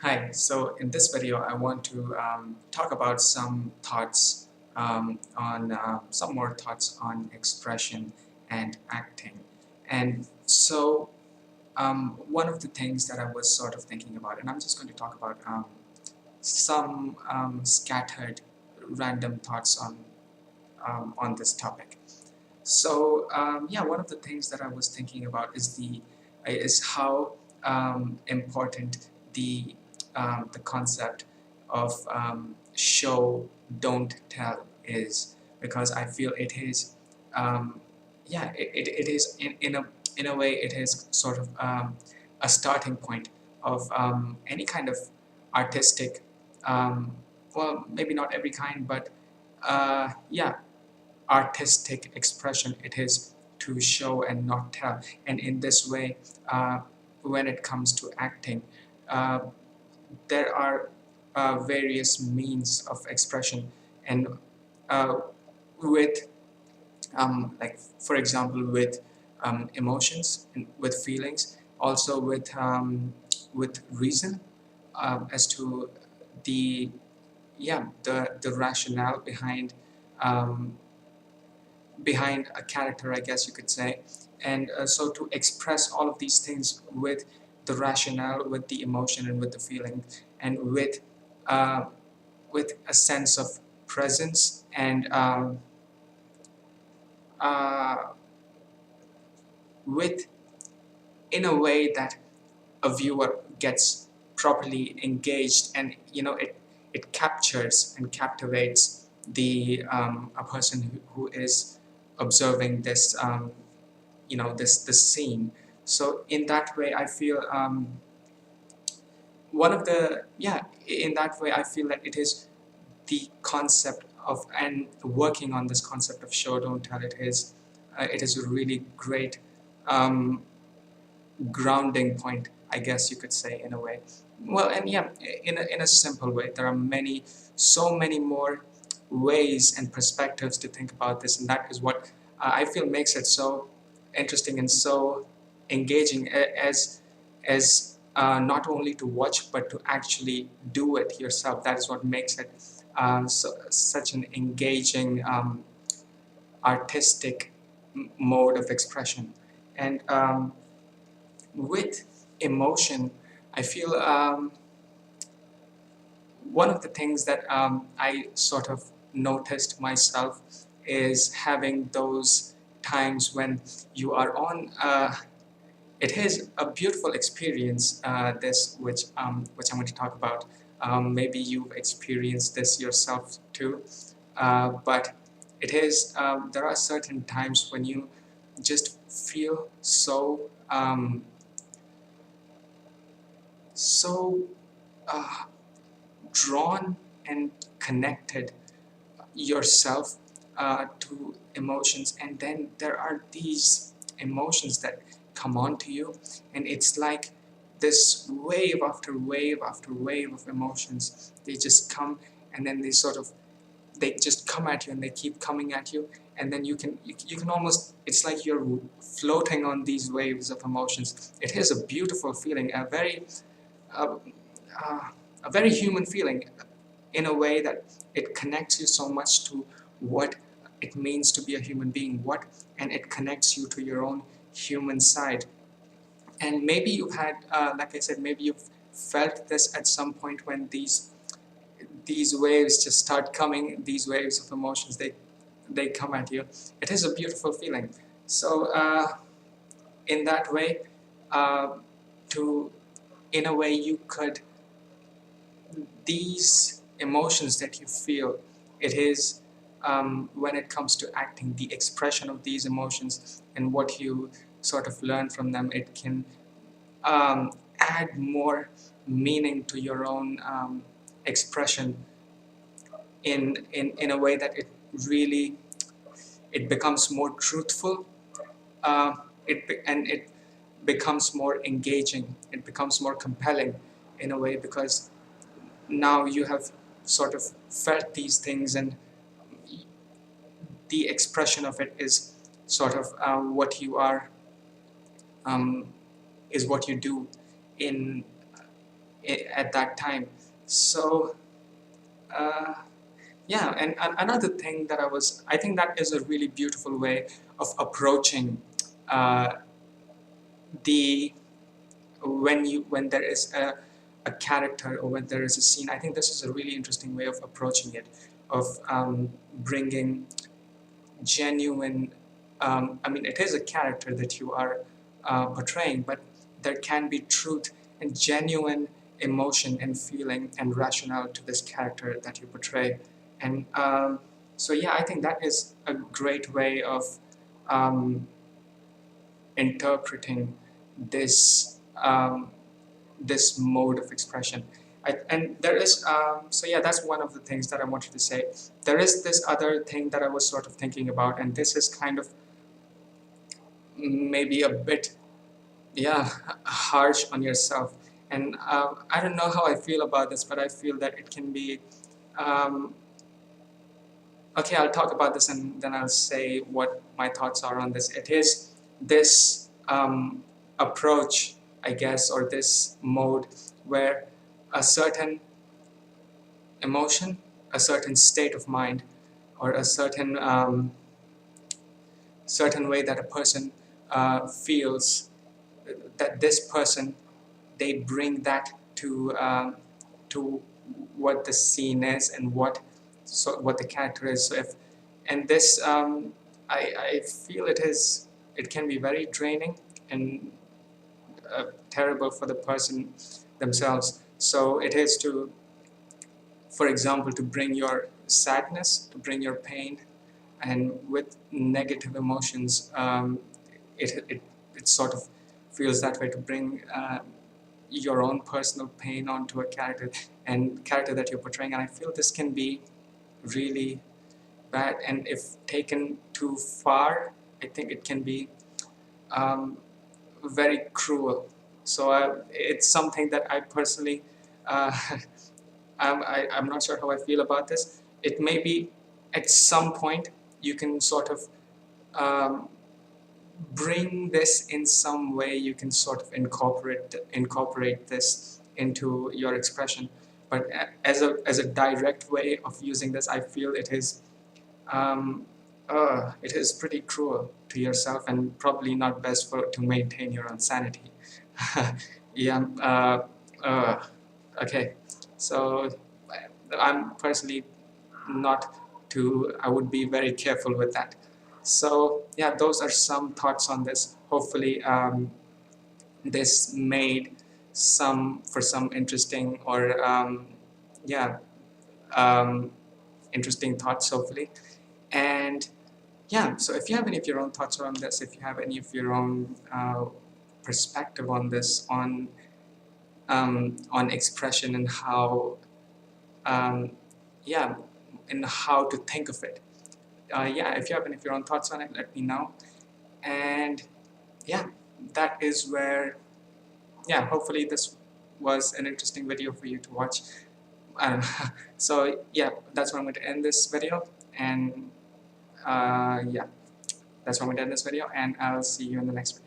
Hi, so in this video I want to talk about some thoughts on some more thoughts on expression and acting. And so one of the things that I was sort of thinking about, and I'm just going to talk about some scattered random thoughts on this topic. So yeah, one of the things that I was thinking about is how important the concept of show don't tell is, because I feel it is yeah, it is in a way it is sort of a starting point of any kind of artistic, well, maybe not every kind, but yeah, artistic expression. It is to show and not tell. And in this way, when it comes to acting, uh, there are various means of expression. And uh, with like, for example, with emotions and with feelings, also with reason, as to the yeah, the rationale um, behind a character, I guess you could say. And so to express all of these things with the rationale, with the emotion, and with the feeling, and uh, with a sense of presence, and uh, with in a way that a viewer gets properly engaged, and it captures and captivates the a person who is observing this this scene. So in that way I feel one of the yeah in that way I feel that it is the concept of, and working on this concept of show don't tell, it is a really great um, grounding point, I guess you could say, in a way. Well, and yeah, in a simple way, there are so many more ways and perspectives to think about this, and that is what I feel makes it so interesting and so engaging, as not only to watch but to actually do it yourself. That is what makes it such an engaging artistic mode of expression. And with emotion, I feel one of the things that I sort of noticed myself is having those times when you are on. It is a beautiful experience. This, which I'm going to talk about. Maybe you've experienced this yourself too, but it is. There are certain times when you just feel so uh, drawn and connected yourself to emotions, and then there are these emotions that come onto you, and it's like this wave after wave after wave of emotions. They just come, and then they just come at you, and they keep coming at you, and then you can almost, it's like you're floating on these waves of emotions. It is a beautiful feeling, uh, uh, a very human feeling, in a way that it connects you so much to what it means to be a human being, and it connects you to your own human side. And maybe you've had, like I said, maybe you've felt this at some point when these waves just start coming, these waves of emotions, they come at you. It is a beautiful feeling. So in that way, uh, to in a way you could, these emotions that you feel, it is when it comes to acting, the expression of these emotions and what you sort of learn from them, it can add more meaning to your own expression in a way that it really, it becomes more truthful, uh, and it becomes more engaging, it becomes more compelling in a way, because now you have sort of felt these things, and the expression of it is sort of what you are, um, is what you do in at that time. So uh, yeah, and another thing that I think that is a really beautiful way of approaching uh, the when there is a character or when there is a scene. I think this is a really interesting way of approaching it, of bringing genuine. I mean, it is a character that you are portraying, but there can be truth and genuine emotion and feeling and rationale to this character that you portray. And so, yeah, I think that is a great way of um, interpreting this this mode of expression. And there is so yeah, that's one of the things that I wanted to say. There is this other thing that I was sort of thinking about, and this is kind of maybe a bit, yeah, harsh on yourself. And I don't know how I feel about this, but I feel that it can be um, okay. I'll talk about this and then I'll say what my thoughts are on this. It is this approach, I guess, or this mode where a certain emotion, a certain state of mind, or a certain way that a person feels, that this person, they bring that to what the scene is and what the character is. So if and this I feel it can be very draining and terrible for the person themselves. So it is to, for example, to bring your sadness, to bring your pain, and with negative emotions, it sort of feels that way, to bring your own personal pain onto a character that you're portraying. And I feel this can be really bad, and if taken too far, I think it can be um, very cruel. So it's something that I personally uh, I'm not sure how I feel about this. It may be at some point you can sort of um, bring this in some way. You can sort of incorporate this into your expression. But as a direct way of using this, I feel um, it is pretty cruel to yourself and probably not best for to maintain your own sanity. Yeah. Okay. So I'm personally not to, I would be very careful with that. So yeah, those are some thoughts on this. Hopefully this made some interesting or yeah, um, interesting thoughts, hopefully. And yeah, so if you have any of your own thoughts around this, if you have any of your own perspective on this, on expression and how um, yeah, and how to think of it. Yeah, if you have any of your own thoughts on it, let me know. And yeah, that is where, yeah, hopefully this was an interesting video for you to watch. So yeah, that's where I'm going to end this video. And yeah, that's where I'm going to end this video. And I'll see you in the next video.